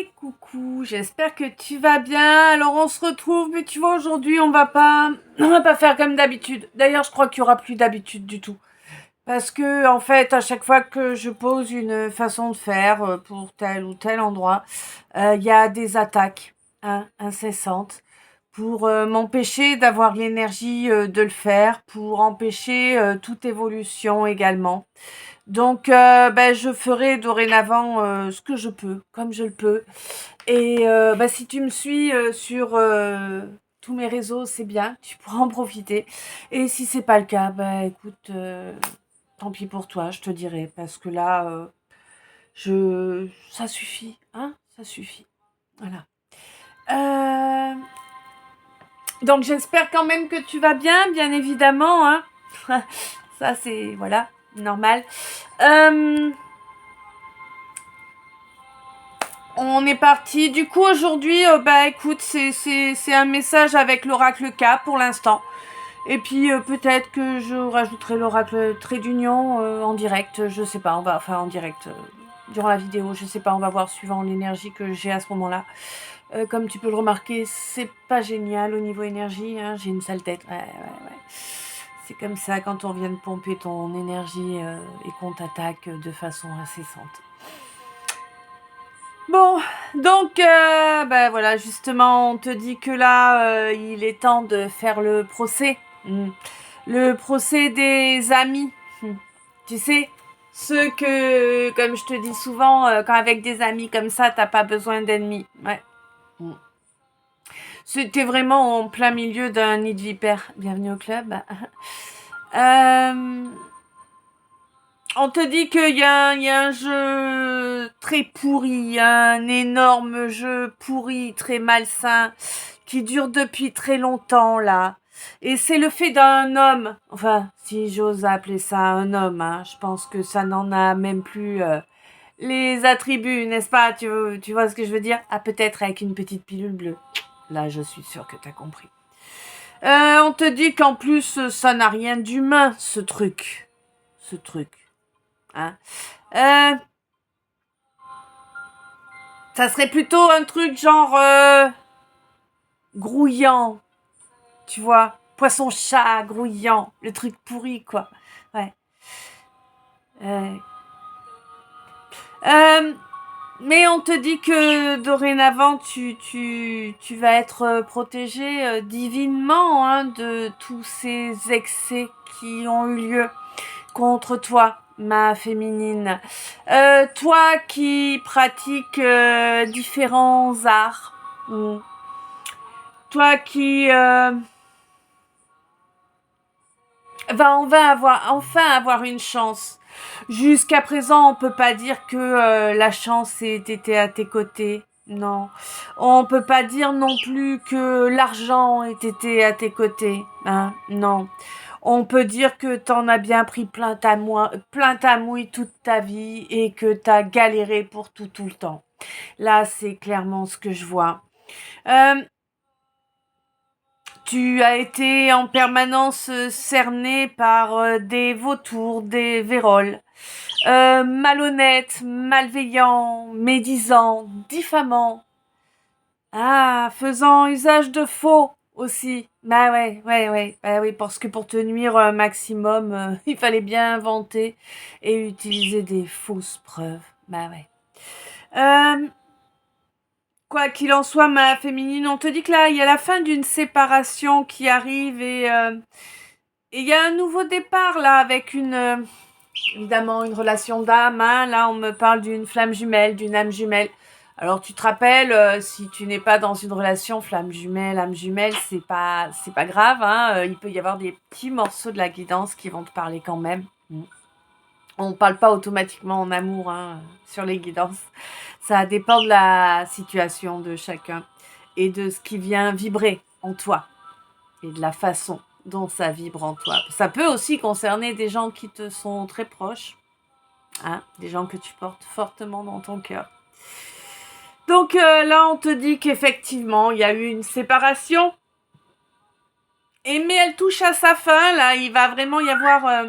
Et coucou, j'espère que tu vas bien. Alors on se retrouve, mais tu vois aujourd'hui on va pas faire comme d'habitude. D'ailleurs je crois qu'il y aura plus d'habitude du tout. Parce que en fait à chaque fois que je pose une façon de faire pour tel ou tel endroit, il y a des attaques incessantes pour m'empêcher d'avoir l'énergie de le faire, pour empêcher toute évolution également. Donc, je ferai dorénavant ce que je peux, comme je le peux. Et si tu me suis sur tous mes réseaux, c'est bien, tu pourras en profiter. Et si c'est pas le cas, écoute, tant pis pour toi, je te dirai, parce que là, ça suffit, hein, ça suffit. Voilà. Euh, donc j'espère quand même que tu vas bien évidemment, hein. Ça c'est voilà, normal. On est parti. Du coup, aujourd'hui, écoute, c'est un message avec l'oracle K pour l'instant. Et puis, peut-être que je rajouterai l'oracle trait d'union en direct. Je sais pas, en direct, durant la vidéo. Je sais pas, on va voir suivant l'énergie que j'ai à ce moment-là. Comme tu peux le remarquer, c'est pas génial au niveau énergie. Hein, j'ai une sale tête. Ouais. C'est comme ça quand on vient de pomper ton énergie et qu'on t'attaque de façon incessante. Bon, donc, voilà, justement, on te dit que là, il est temps de faire le procès. Le procès des amis. Tu sais, ceux que, comme je te dis souvent, quand avec des amis comme ça, t'as pas besoin d'ennemis. Ouais. T'es vraiment en plein milieu d'un nid de vipère. Bienvenue au club. On te dit qu'il y a un jeu très pourri, un énorme jeu pourri, très malsain, qui dure depuis très longtemps, là. Et c'est le fait d'un homme, enfin, si j'ose appeler ça un homme, hein, je pense que ça n'en a même plus les attributs, n'est-ce pas? Tu vois ce que je veux dire? Ah, peut-être avec une petite pilule bleue. Là, je suis sûre que t'as compris. On te dit qu'en plus, ça n'a rien d'humain, ce truc. Ce truc. Hein. Ça serait plutôt un truc genre grouillant, tu vois, poisson-chat grouillant, le truc pourri quoi. Ouais. Mais on te dit que dorénavant tu vas être protégé divinement hein, de tous ces excès qui ont eu lieu contre toi, ma féminine. Toi qui pratiques différents arts. Toi qui on va enfin avoir une chance. Jusqu'à présent, on peut pas dire que la chance ait été à tes côtés. Non. On peut pas dire non plus que l'argent ait été à tes côtés. Hein? Non. On peut dire que t'en as bien pris plein ta mouille toute ta vie et que t'as galéré pour tout le temps. Là, c'est clairement ce que je vois. Tu as été en permanence cerné par des vautours, des vérolles, malhonnêtes, malveillants, médisants, diffamants, faisant usage de faux aussi. Oui, parce que pour te nuire un maximum, il fallait bien inventer et utiliser des fausses preuves. Quoi qu'il en soit, ma féminine, on te dit que là, il y a la fin d'une séparation qui arrive et il y a un nouveau départ là avec évidemment une relation d'âme. Hein. Là, on me parle d'une flamme jumelle, d'une âme jumelle. Alors, tu te rappelles, si tu n'es pas dans une relation flamme jumelle, âme jumelle, c'est pas grave. Hein. Il peut y avoir des petits morceaux de la guidance qui vont te parler quand même. On ne parle pas automatiquement en amour sur les guidances. Ça dépend de la situation de chacun et de ce qui vient vibrer en toi et de la façon dont ça vibre en toi. Ça peut aussi concerner des gens qui te sont très proches, hein, des gens que tu portes fortement dans ton cœur. Donc là, on te dit qu'effectivement, il y a eu une séparation. Mais elle touche à sa fin, là. Il va vraiment y avoir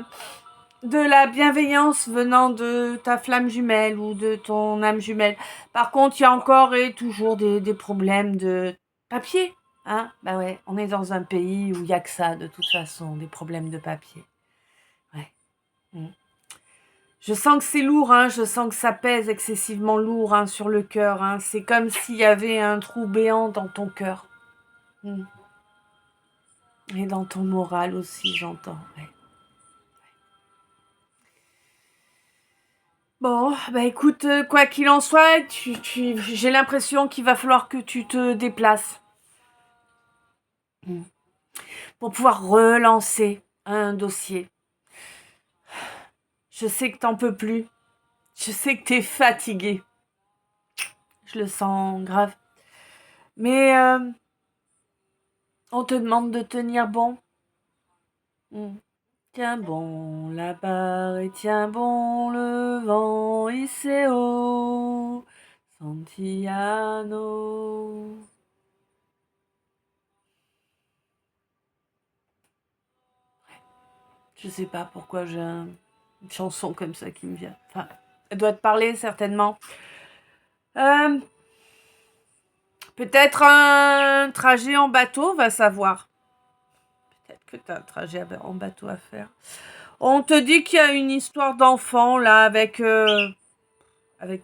de la bienveillance venant de ta flamme jumelle ou de ton âme jumelle. Par contre, il y a encore et toujours des problèmes de papier. Hein? Bah ouais, on est dans un pays où il n'y a que ça, de toute façon, des problèmes de papier. Ouais. Mm. Je sens que c'est lourd, hein, je sens que ça pèse excessivement lourd hein, sur le cœur. Hein. C'est comme s'il y avait un trou béant dans ton cœur. Mm. Et dans ton moral aussi, j'entends. Ouais. Bon, bah écoute, quoi qu'il en soit, j'ai l'impression qu'il va falloir que tu te déplaces mm, pour pouvoir relancer un dossier. Je sais que t'en peux plus. Je sais que t'es fatigué. Je le sens grave. Mais on te demande de tenir bon. Mm. Tiens bon la barre et tiens bon le vent, Iseo, Santillano. Je sais pas pourquoi j'ai une chanson comme ça qui me vient. Enfin, elle doit te parler certainement. Euh, Peut-être un trajet en bateau, va savoir. Peut-être que tu as un trajet en bateau à faire. On te dit qu'il y a une histoire d'enfant là avec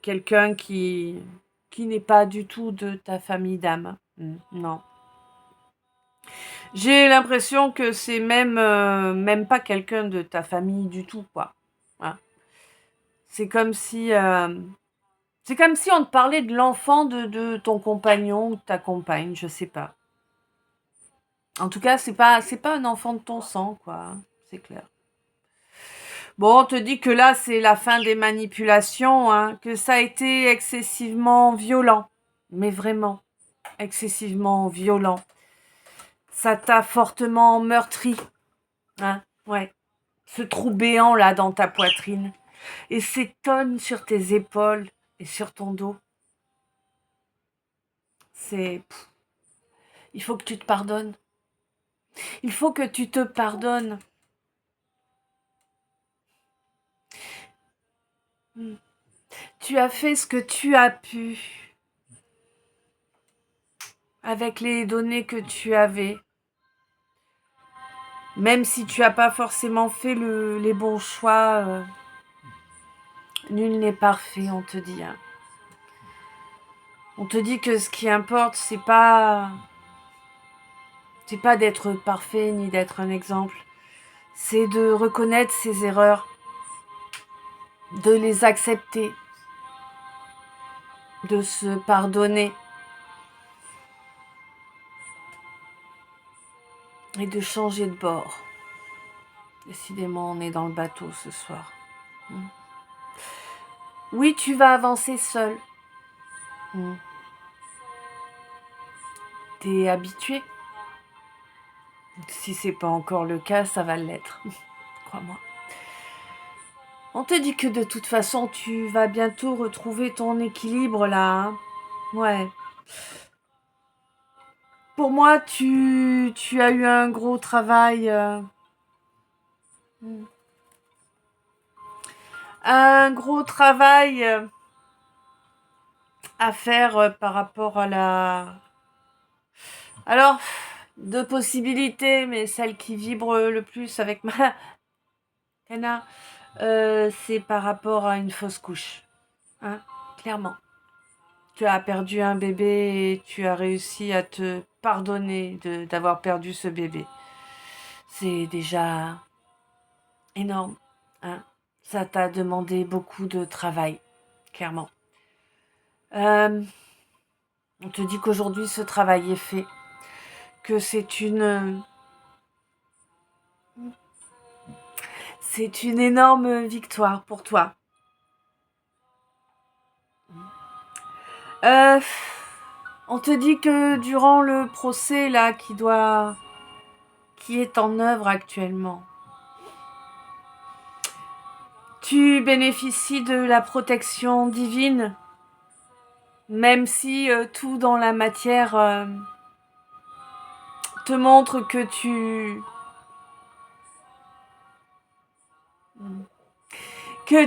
quelqu'un qui n'est pas du tout de ta famille d'âme. Non. J'ai l'impression que c'est même pas quelqu'un de ta famille du tout, quoi. Hein. C'est comme si c'est comme si on te parlait de l'enfant de ton compagnon ou de ta compagne, je sais pas. En tout cas, c'est pas un enfant de ton sang, quoi. Hein, c'est clair. Bon, on te dit que là, c'est la fin des manipulations, hein, que ça a été excessivement violent. Mais vraiment, excessivement violent. Ça t'a fortement meurtri. Hein, ouais. Ce trou béant là dans ta poitrine. Et ces tonnes sur tes épaules et sur ton dos. C'est... Il faut que tu te pardonnes. Il faut que tu te pardonnes. Tu as fait ce que tu as pu avec les données que tu avais. Même si tu n'as pas forcément fait les bons choix, nul n'est parfait, on te dit. Hein. On te dit que ce qui importe, c'est pas d'être parfait ni d'être un exemple. C'est de reconnaître ses erreurs, de les accepter, de se pardonner et de changer de bord. Décidément, on est dans le bateau ce soir. Oui, tu vas avancer seul. T'es habitué. Si c'est pas encore le cas, ça va l'être. Crois-moi. On te dit que de toute façon, tu vas bientôt retrouver ton équilibre là. Hein. Ouais. Pour moi, tu as eu un gros travail. Un gros travail à faire par rapport à la... Alors, deux possibilités, mais celle qui vibre le plus avec ma Cana, c'est par rapport à une fausse couche. Hein, clairement. Tu as perdu un bébé et tu as réussi à te pardonner d'avoir perdu ce bébé. C'est déjà énorme. Hein. Ça t'a demandé beaucoup de travail, clairement. On te dit qu'aujourd'hui ce travail est fait, que c'est une énorme victoire pour toi. On te dit que durant le procès là qui est en œuvre actuellement, tu bénéficies de la protection divine, même si tout dans la matière te montre que que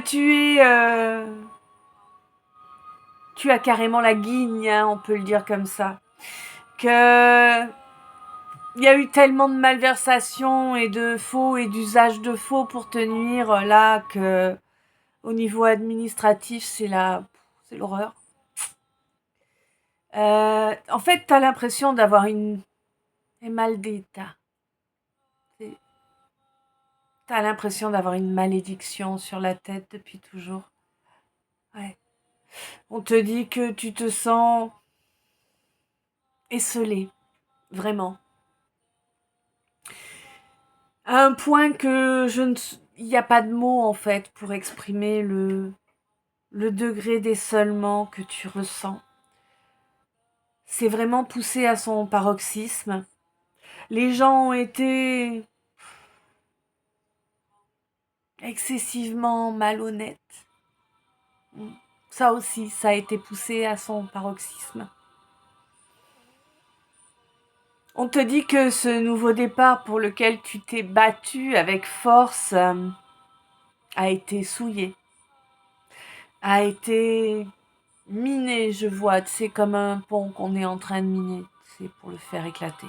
tu as carrément la guigne, hein, on peut le dire comme ça. Que il y a eu tellement de malversations et de faux et d'usage de faux pour te nuire là que au niveau administratif c'est l'horreur. En fait, t'as l'impression d'avoir une maldita. T'as l'impression d'avoir une malédiction sur la tête depuis toujours. Ouais. On te dit que tu te sens esselé, vraiment. À un point que il n'y a pas de mots en fait pour exprimer le degré d'essolement que tu ressens. C'est vraiment poussé à son paroxysme. Les gens ont été excessivement malhonnêtes. Ça aussi, ça a été poussé à son paroxysme. On te dit que ce nouveau départ pour lequel tu t'es battu avec force a été souillé, a été miné, je vois. C'est comme un pont qu'on est en train de miner, c'est pour le faire éclater.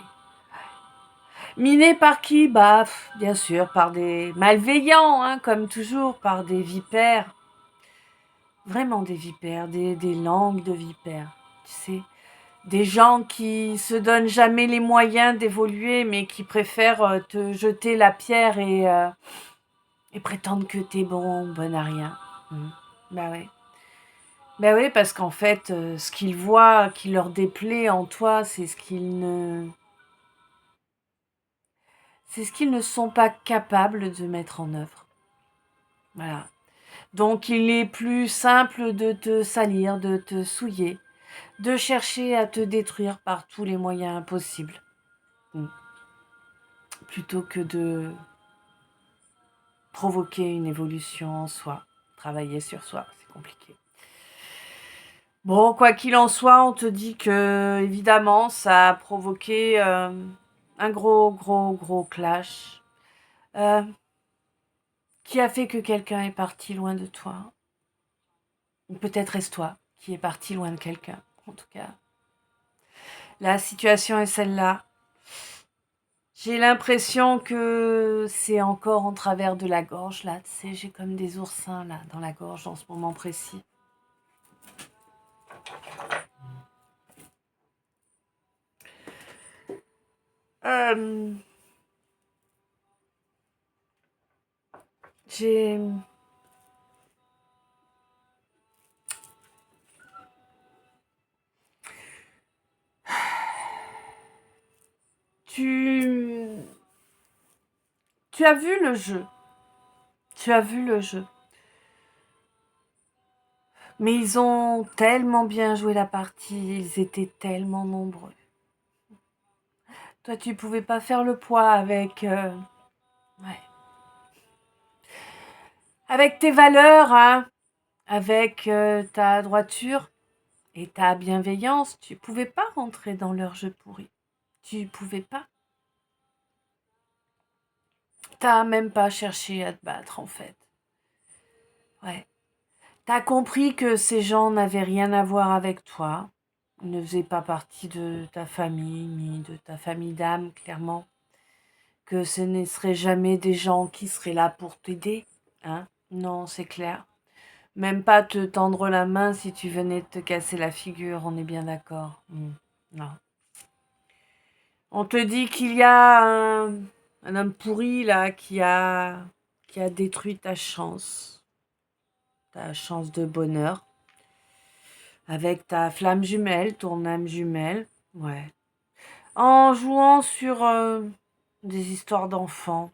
Miné par qui? Bah, bien sûr, par des malveillants, hein, comme toujours, par des vipères. Vraiment des vipères, des langues de vipères, tu sais. Des gens qui se donnent jamais les moyens d'évoluer, mais qui préfèrent te jeter la pierre et prétendent que t'es bonne à rien. Bah ouais. Bah oui, parce qu'en fait, ce qu'ils voient, qui leur déplaît en toi, c'est ce qu'ils ne sont pas capables de mettre en œuvre. Voilà. Donc il est plus simple de te salir, de te souiller, de chercher à te détruire par tous les moyens possibles. Plutôt que de provoquer une évolution en soi. Travailler sur soi, c'est compliqué. Bon, quoi qu'il en soit, on te dit que, évidemment, ça a provoqué un gros clash qui a fait que quelqu'un est parti loin de toi. Ou peut-être est-ce toi qui est parti loin de quelqu'un. En tout cas, la situation est celle-là. J'ai l'impression que c'est encore en travers de la gorge, là. Tu sais, j'ai comme des oursins, là, dans la gorge, en ce moment précis. J'ai... Tu as vu le jeu. Tu as vu le jeu. Mais ils ont tellement bien joué la partie, ils étaient tellement nombreux. Toi, tu pouvais pas faire le poids avec... avec tes valeurs, hein, avec ta droiture et ta bienveillance. Tu pouvais pas rentrer dans leur jeu pourri. Tu pouvais pas. T'as même pas cherché à te battre, en fait. Ouais. T'as compris que ces gens n'avaient rien à voir avec toi, ne faisaient pas partie de ta famille, ni de ta famille d'âme, clairement. Que ce ne seraient jamais des gens qui seraient là pour t'aider, hein. Non, c'est clair. Même pas te tendre la main si tu venais de te casser la figure, on est bien d'accord. Non. On te dit qu'il y a un homme pourri, là, qui a détruit ta chance de bonheur. Avec ta flamme jumelle, ton âme jumelle, ouais. En jouant sur des histoires d'enfants.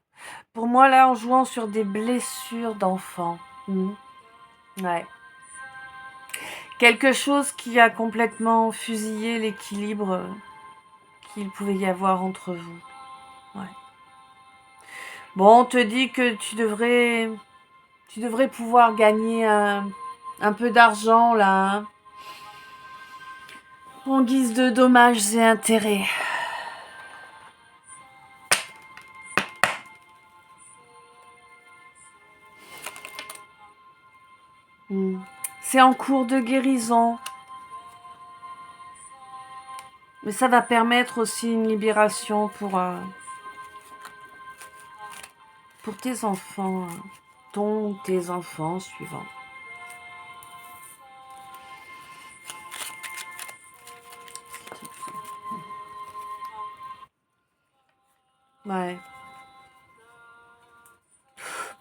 Pour moi, là, en jouant sur des blessures d'enfants. Ouais. Quelque chose qui a complètement fusillé l'équilibre qu'il pouvait y avoir entre vous. Ouais. Bon, on te dit que tu devrais pouvoir gagner un peu d'argent, là, hein, en guise de dommages et intérêts. C'est en cours de guérison. Mais ça va permettre aussi une libération pour tes enfants, ton ou tes enfants suivants. Ouais.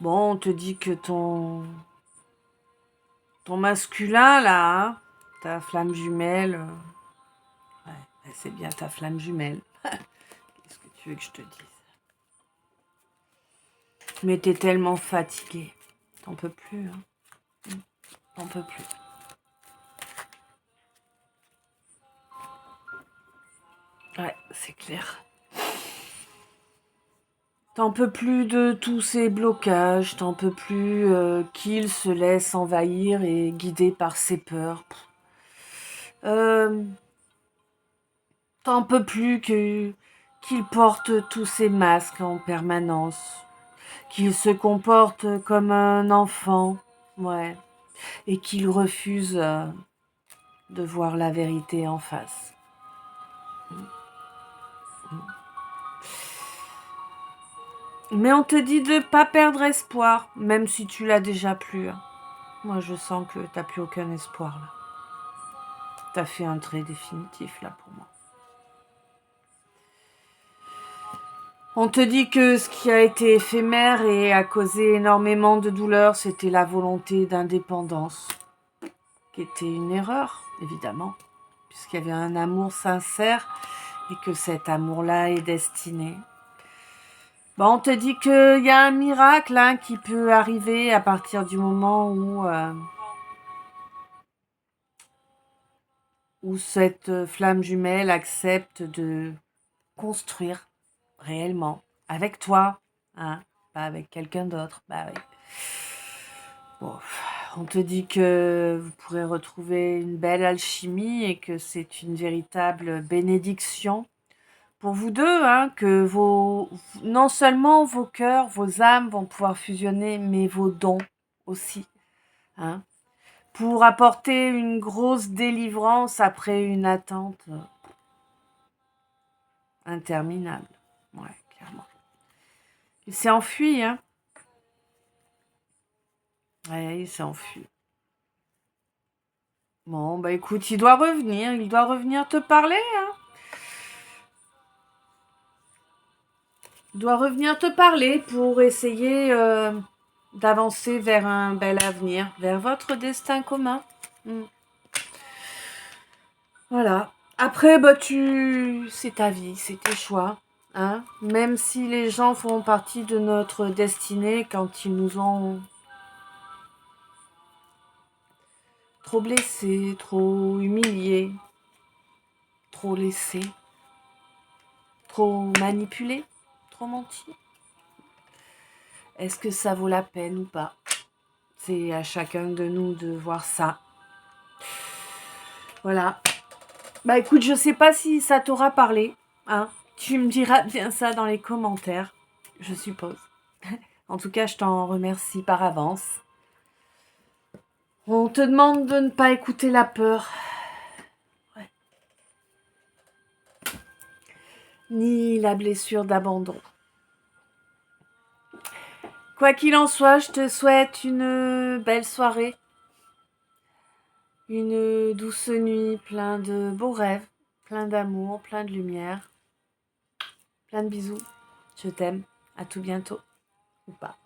Bon, on te dit que ton masculin, là, hein, ta flamme jumelle, ouais, c'est bien ta flamme jumelle. Qu'est-ce que tu veux que je te dise? Mais t'es tellement fatigué. T'en peux plus, hein. T'en peux plus. Ouais, c'est clair. T'en peux plus de tous ces blocages, t'en peux plus qu'il se laisse envahir et guider par ses peurs. Euh, T'en peux plus qu'il porte tous ces masques en permanence, qu'il se comporte comme un enfant, ouais, et qu'il refuse de voir la vérité en face. Mais on te dit de pas perdre espoir, même si tu l'as déjà plus. Hein. Moi, je sens que t'as plus aucun espoir là. T'as fait un trait définitif là pour moi. On te dit que ce qui a été éphémère et a causé énormément de douleur, c'était la volonté d'indépendance, qui était une erreur, évidemment, puisqu'il y avait un amour sincère et que cet amour-là est destiné. Bon, on te dit qu'il y a un miracle hein, qui peut arriver à partir du moment où cette flamme jumelle accepte de construire réellement avec toi, hein, pas avec quelqu'un d'autre. Bah oui. Bon, on te dit que vous pourrez retrouver une belle alchimie et que c'est une véritable bénédiction pour vous deux, hein, que non seulement vos cœurs, vos âmes vont pouvoir fusionner, mais vos dons aussi, hein, pour apporter une grosse délivrance après une attente interminable. Ouais, clairement. Il s'est enfui, hein. Ouais, il s'est enfui. Bon, bah écoute, il doit revenir te parler, hein. Il doit revenir te parler pour essayer d'avancer vers un bel avenir, vers votre destin commun. Voilà. Après, bah c'est ta vie, c'est tes choix. Hein. Même si les gens font partie de notre destinée quand ils nous ont trop blessés, trop humiliés, trop laissés, trop manipulés, trop menti. Est-ce que ça vaut la peine ou pas? C'est à chacun de nous de voir ça. Voilà. Bah écoute, je sais pas si ça t'aura parlé. Hein. Tu me diras bien ça dans les commentaires, je suppose. En tout cas, je t'en remercie par avance. On te demande de ne pas écouter la peur. Ouais. Ni la blessure d'abandon. Quoi qu'il en soit, je te souhaite une belle soirée. Une douce nuit, plein de beaux rêves, plein d'amour, plein de lumière. Plein de bisous. Je t'aime. À tout bientôt. Ou pas.